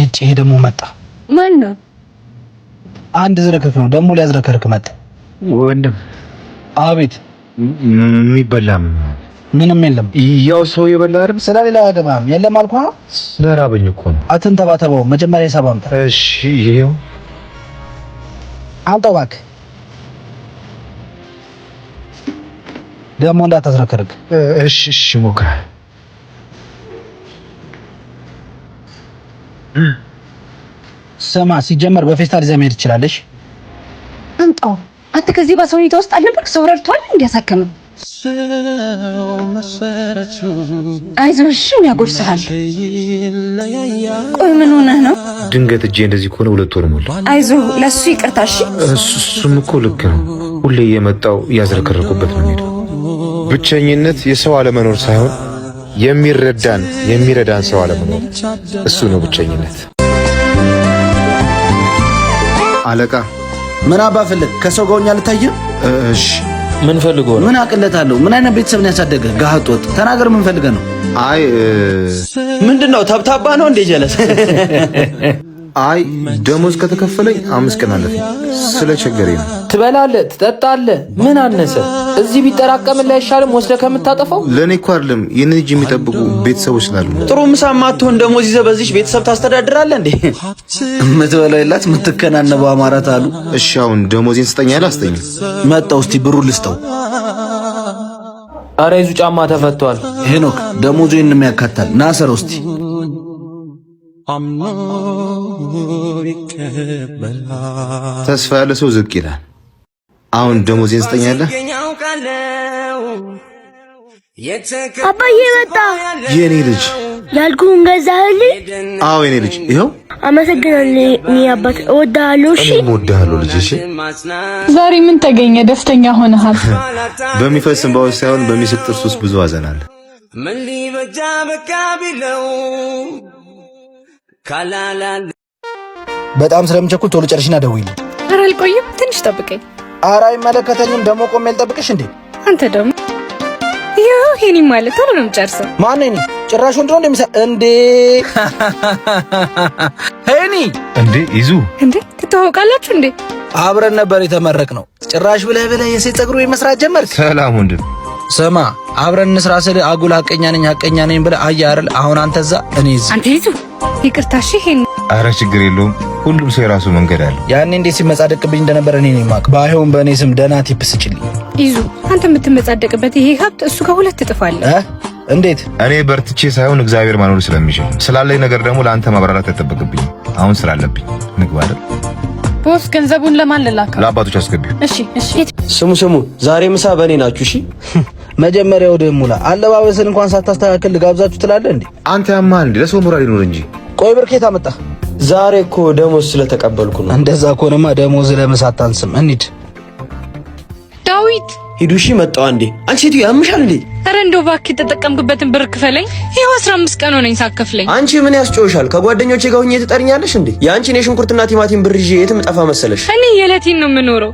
እጪ ደግሞ መጣ። ማን ነው? አንድ ዝረከክ ነው ደግሞ ሊያዝረከርክ መጣ። ወንድም። አቤት። የሚበላም ምንም የለም። ያው ሰው የበላ አይደል? ስለሌላ አገባም የለም አልኩህ። ስለራበኝ እኮ ነው። አትንተባተበው። መጀመሪያ ሂሳብ አምጣ። እሺ ይሄው አምጣው እባክህ። ደግሞ እንዳታዝረከርክ። እሺ እሺ ሞክራ። ስማ ሲጀመር በፌስታል ይዘህ መሄድ ትችላለሽ። አምጣው። አንተ ከዚህ ባሰው ሁኔታ ውስጥ አልነበርክ? ሰው ረድቷል እንዲያሳከም። አይዞሽ ያጎርስሃል። ቆይ ምን ሆነህ ነው? ድንገት እጄ እንደዚህ ከሆነ 2 ወር ሞላ። አይዞህ ለሱ ይቅርታ። እሺ እሱም እኮ ልክ ነው። ሁሌ የመጣው ያዝረከረኩበት ነው ሄደው። ብቸኝነት የሰው አለመኖር ሳይሆን የሚረዳን ሰው አለመኖር፣ እሱ ነው ብቸኝነት። አለቃ ምን አባፈልክ? ከሰው ጋር ሆኛ ልታየ? እሺ ምን ፈልጎ ነው? ምን አቅለታለሁ? ምን አይነት ቤተሰብ ነው ያሳደገ? ጋህጦት ተናገር። ምን ፈልገ ነው? አይ ምንድነው? ታብታባ ነው እንዴ? ጀለስ አይ ደሞዝ ከተከፈለኝ 5 ቀን አለፈኝ። ስለቸገረኝ ነው። ትበላለህ፣ ትጠጣለህ፣ ምን አነሰ? እዚህ ቢጠራቀምልህ አይሻልም ወስደህ ከምታጠፋው? ለኔ እኮ አይደለም የኔ ልጅ የሚጠብቁ ቤተሰቦች ስላሉ። ጥሩ ምሳ ማትሆን ደሞዝ ይዘህ በዚህ ቤተሰብ ታስተዳድራለህ እንዴ? የምትበላው የላት የምትከናነበው አማራት አሉ። እሺ አሁን ደሞዜን ስጠኝ። አላስጠኝ መጣው። እስቲ ብሩ ልስጠው። አረ ይዙ ጫማ ተፈቷል። ሄኖክ ደሞዙን የሚያካታል ናሰረው እስቲ። ተስፋ ያለ ሰው ዝቅ ይላል። አሁን ደሞዜን ስጠኛለህ? አባዬ መጣ። የኔ ልጅ ያልኩህን ገዛህልኝ? አዎ የኔ ልጅ ይኸው። አመሰግናለሁ። እኔ አባት እወድሃለሁ። እሺ እወድሃለሁ ልጅ። እሺ ዛሬ ምን ተገኘ? ደስተኛ ሆነሃል? በሚፈስ እንባዎች ሳይሆን በሚስቅ ጥርስ ውስጥ ብዙ ሐዘን አለ። ምን ሊበጃ በቃ ቢለው በጣም ስለምቸኩል ቶሎ ጨርሽና ደውይልኝ። ኧረ አልቆይም፣ ትንሽ ጠብቀኝ። ኧረ አይመለከተኝም። ደግሞ ቆሜ ልጠብቅሽ እንዴ? አንተ ደግሞ ይሄ ሄኒ ማለት ቶሎ ነው የምጨርሰው። ማን ሄኒ? ጭራሽ ወንድ ነው እንደሚሳ እንዴ? ሄኒ እንዴ? ይዙ እንዴ? ትተዋወቃላችሁ እንዴ? አብረን ነበር የተመረቅነው። ጭራሽ ብለህ የሴት ፀጉር መስራት ጀመርክ? ሰላም ወንድም። ስማ አብረን እንስራ ስል አጉል ሐቀኛ ነኝ ብለህ አየህ አይደል? አሁን አንተ እዛ እኔ እዚህ። አንተ ይዙ ይቅርታ። እሺ ሄኒ። ኧረ ችግር የለውም። ሁሉም ሰው የራሱ መንገድ አለ። ያኔ እንዴት ሲመጻደቅብኝ እንደነበር እኔ ነኝ የማውቅ። ባይሆን በእኔ ስም ደህና ቲፕ ስጭልኝ። ይዙ አንተ የምትመጻደቅበት ይሄ ሀብት እሱ ጋር 2 እጥፍ አለ። እንዴት? እኔ በርትቼ ሳይሆን እግዚአብሔር ማኖር ስለሚችል ስላለኝ ነገር ደግሞ ለአንተ ማብራራት አይጠበቅብኝም። አሁን ስራ አለብኝ። ንግባ አይደል? ቦስ ገንዘቡን ለማን ልላክ? ለአባቶች አስገቢው። እሺ እሺ። ስሙ ዛሬ ምሳ በእኔ ናችሁ። እሺ መጀመሪያ ወደ ሙላ አለባበስን እንኳን ሳታስተካክል ልጋብዛችሁ ትላለህ እንዴ? አንተ ያማል እንዴ? ለሰው ሞራል ይኖር እንጂ። ቆይ ብርኬታ መጣ። ዛሬ እኮ ደሞዝ ስለተቀበልኩ ነው። እንደዛ ከሆነማ ደሞዝ ለምሳ አታንስም። እንሂድ። ዳዊት ሂዱ። እሺ መጣው አንዴ። አንቺ ሴትዮ ያምሻል እንዴ? ኧረ እንደው እባክህ የተጠቀምክበትን ብር ክፈለኝ። ይኸው 15 ቀን ሆነኝ ሳከፍለኝ። አንቺ ምን ያስጮሻል? ከጓደኞቼ ጋር ሆኜ ትጠርኛለሽ እንዴ? የአንቺን የሽንኩርትና ቲማቲም ብር ይዤ የትም ጠፋ መሰለሽ? እኔ የዕለቴን ነው የምኖረው።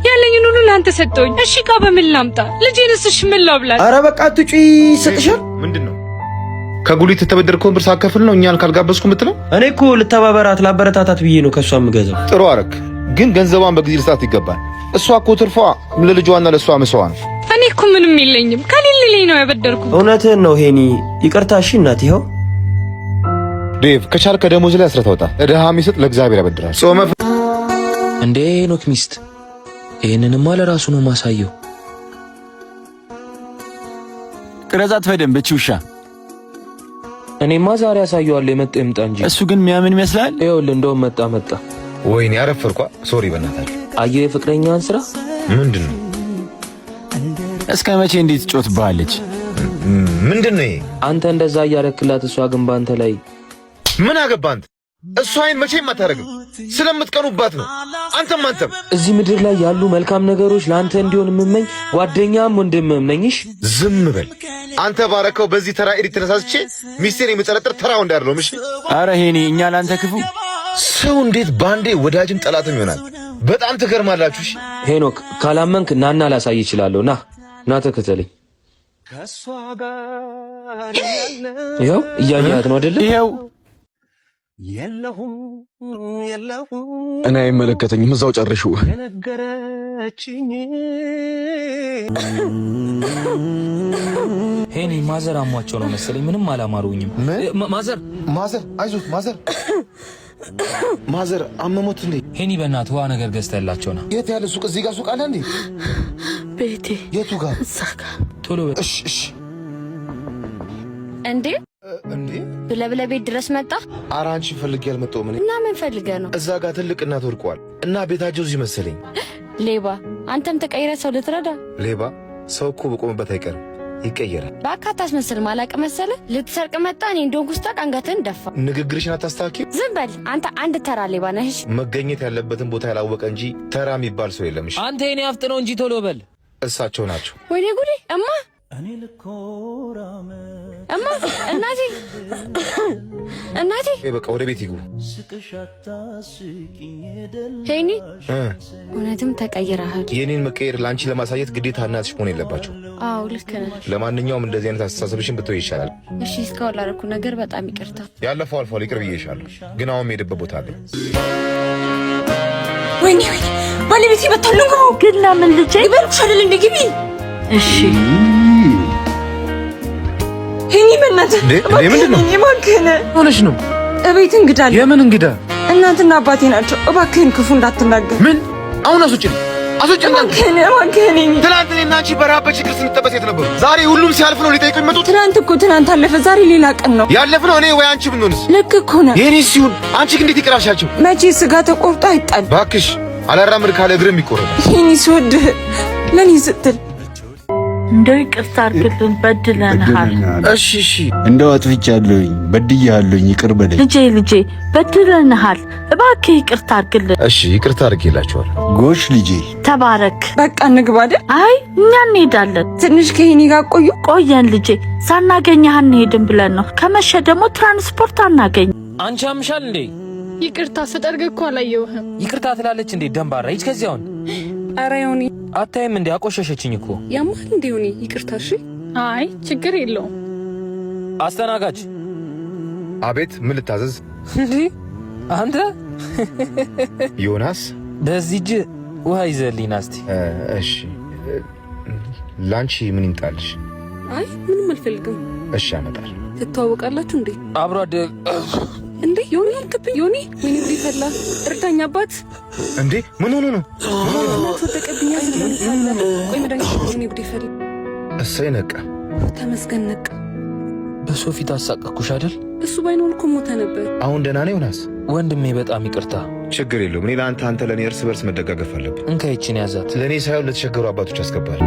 ያለኝን ሁሉ ለአንተ ሰጠሁኝ። እሺ ዕቃ በምን ላምጣ? ልጄንስ እሺ ምን ላብላት? ኧረ በቃ አትጩ። ይሰጥሻል። ምንድነው? ከጉሊት የተበደርከውን ብር ሳከፍል ነው እኛን ካልጋበዝኩ የምትለው? እኔ እኮ ልተባበራት ላበረታታት ብዬ ነው ከሷ የምገዛው። ጥሩ አረክ፣ ግን ገንዘቧን በጊዜ ልስጣት ይገባል። እሷ እኮ ትርፏ ለልጇና ለሷ መስዋ ነው። እኔ እኮ ምንም የለኝም። ከሌለኝ ነው ያበደርኩ። እውነትህን ነው ሄኒ። ይቅርታ። እሺ እናት። ይኸው ዴቭ፣ ከቻልክ ከደሞዝ ላይ አስረህ ተውጣ። እድሃ የሚሰጥ ለእግዚአብሔር ያበድራል። ጾመ እንዴ ሄኖክ ሚስት፣ ይሄንንማ ለራሱ ነው ማሳየው። ቅረጻት በደንብ እቺ ውሻ። እኔማ ዛሬ ያሳየዋለሁ። የመጣ ይምጣ እንጂ። እሱ ግን የሚያምን ይመስላል። ይኸውልህ እንደውም መጣ። ወይኔ አረፈርኳ። ሶሪ በእናታችሁ። አየሁ የፍቅረኛዋን ስራ። ምንድነው? እስከ መቼ እንዴት ትጮትብሃለች? ምንድነው ይሄ? አንተ እንደዛ እያረክላት፣ እሷ ግን ባንተ ላይ ምን አገባ አንተ? እሷ አይን መቼም አታረግም። ስለምትቀኑባት ነው። አንተም እዚህ ምድር ላይ ያሉ መልካም ነገሮች ለአንተ እንዲሆን የምመኝ ጓደኛም ወንድምም ነኝሽ። ዝም በል አንተ። ባረከው በዚህ ተራ ኤዲት ተነሳስቼ ሚስቴን የምጠረጥር ተራው እንዳደረው። እሺ አረ ሄኒ፣ እኛ ላንተ ክፉ። ሰው እንዴት ባንዴ ወዳጅም ጠላትም ይሆናል? በጣም ትገርማላችሁ። እሺ ሄኖክ፣ ካላመንክ ናና ላሳይ እችላለሁ። ና ተከተለኝ። ከሷ ጋር ይኸው እያያት ነው አይደለ? ይኸው እኔ አይመለከተኝም። እዛው ጨርሽው። ሄኒ ማዘር አሟቸው ነው መሰለኝ። ምንም አላማሩኝም። ማዘር አይዞህ ማዘር አመሞት እንዴ? ሄኒ በእናትህ ውሃ ነገር ገዝተላቸው ነው። የት ያለ ሱቅ? እዚህ ጋር ሱቅ አለ እንዴ? ቤቴ የቱ ጋር? ሳካ ቶሎ እሺ እንዴ ብለህ ቤት ድረስ መጣ? ኧረ አንቺን ፈልጌ አልመጣሁም። እና ምን ፈልገህ ነው? እዛ ጋር ትልቅ እናት ወድቀዋል እና ቤታቸው እዚህ መሰለኝ። ሌባ! አንተም ተቀይረህ ሰው ልትረዳ? ሌባ ሰው እኮ በቆመበት አይቀርም፣ ይቀየራል። በአካት አስመስል ማላቅ መሰለህ? ልትሰርቅ መጣ። እኔ እንደሆንኩ ስታውቅ አንገትህን ደፋ። ንግግርሽን አታስተካክል። ዝም በል አንተ። አንድ ተራ ሌባ ነህ። እሺ መገኘት ያለበትን ቦታ ያላወቀ እንጂ ተራ የሚባል ሰው የለም። እሺ አንተ የኔ አፍጥ ነው እንጂ ቶሎ በል። እሳቸው ናቸው። ወይኔ ጉዴ! እማ እናቴ በቃ ወደ ቤት ይግቡ። ሄኒ እውነትም ተቀይረሃል። የኔን መቀየር ለአንቺ ለማሳየት ግዴታ እናትሽ መሆን የለባቸው። አዎ ልክ ነህ። ለማንኛውም እንደዚህ አይነት አስተሳሰብሽን ብትወይ ይሻላል። እሺ እስካሁን ላደረኩ ነገር በጣም ይቅርታ። ያለፈው አልፏል፣ ይቅር ብዬሻለሁ። ግን አሁን የሄድበት ቦታ አለኝ። ወይኔ ባለቤቴ መጥቷል ነው። ግን ለምን ልጄ ይበልኩሽ አይደል እንደ ግቢ። እሺ ሄኒ በእናትህ ምንድን ነው እባክህን ሆነሽ ነው? እቤት እንግዳ አለ። የምን እንግዳ? እናትና አባቴ ናቸው። እባክህን ክፉ እንዳትናገር። ምን? አሁን አስወጪኝ። እባክህን ትናንት እኔና አንቺ በረሃብ በችግር ስንጠበስ የት ነበሩ? ዛሬ ሁሉም ሲያልፍ ነው ሊጠይቁ የሚመጡት። ትናንት አለፈ፣ ዛሬ ሌላ ቀን ነው። ያለፍነው እኔ ወይ አንቺ ብንሆንስ? ልክ እኮ ነህ። የኔ ሲሆን አንቺ ግን እንዴት ይቅር አልሻቸው? መቼ ስጋ ተቆርጦ አይጣል። እባክሽ አላራምድ ካለ እግርም ይቆረጣል። ሄኒ ስወድህ ለኔ ስትል እንደው ይቅርታ አድርግልን፣ በድለንሃል። እሺ እንደው አጥፍቻለሁኝ፣ በድያለሁኝ፣ ይቅር በለኝ። ልጄ በድለንሃል፣ እባክህ ይቅርታ አድርግልን። እሺ ይቅርታ አድርጌላችኋለሁ። ጎሽ ልጄ ተባረክ። በቃ እንግባ አይደል? አይ እኛ እንሄዳለን። ትንሽ ከሄኒ ጋር ቆየን ልጄ። ሳናገኘህ አንሄድም ብለን ነው። ከመሸ ደግሞ ትራንስፖርት አናገኝ። አንቺ አምሻል እንዴ? ይቅርታ ስጠርግ እኮ አላየሁህም። ይቅርታ ትላለች እንዴ? ደንባራ ሂጅ ከዚህ አሁን። ኧረ ዮኒ አታይም እንዴ? አቆሸሸችኝ እኮ። ያማል እንዴ ዮኒ? ይቅርታ እሺ። አይ ችግር የለውም። አስተናጋጅ። አቤት፣ ምን ልታዘዝ? እንዴ አንተ ዮናስ፣ በዚህ እጅ ውሃ ይዘልኝ ና እስቲ። እሺ ላንቺ ምን ይምጣልሽ? አይ ምንም አልፈልግም። እሺ አመጣል። ትተዋወቃላችሁ እንዴ? አብሮ አደግ እንዴ ዮኒ አልክብኝ። ዮኒ ወይኔ ጉዴ ፈላ። እርዳኝ አባት። እንዴ ምን ሆኖ ነው? ተወደቀብኝ። ቆይ መድኃኒት። ወይኔ ጉዴ ፈላ። እሰይ ነቃ። ተመስገን ነቃ። በሰው ፊት አሳቀኩሽ አይደል? እሱ ባይኖር እኮ ሞተ ነበር። አሁን ደህና ነው ዮናስ? ወንድሜ በጣም ይቅርታ። ችግር የለውም። እኔ ለአንተ፣ አንተ ለእኔ እርስ በርስ መደጋገፍ አለብን። እንካ ይችን ያዛት። ለእኔ ሳይሆን ለተቸገሩ አባቶች ያስገባል።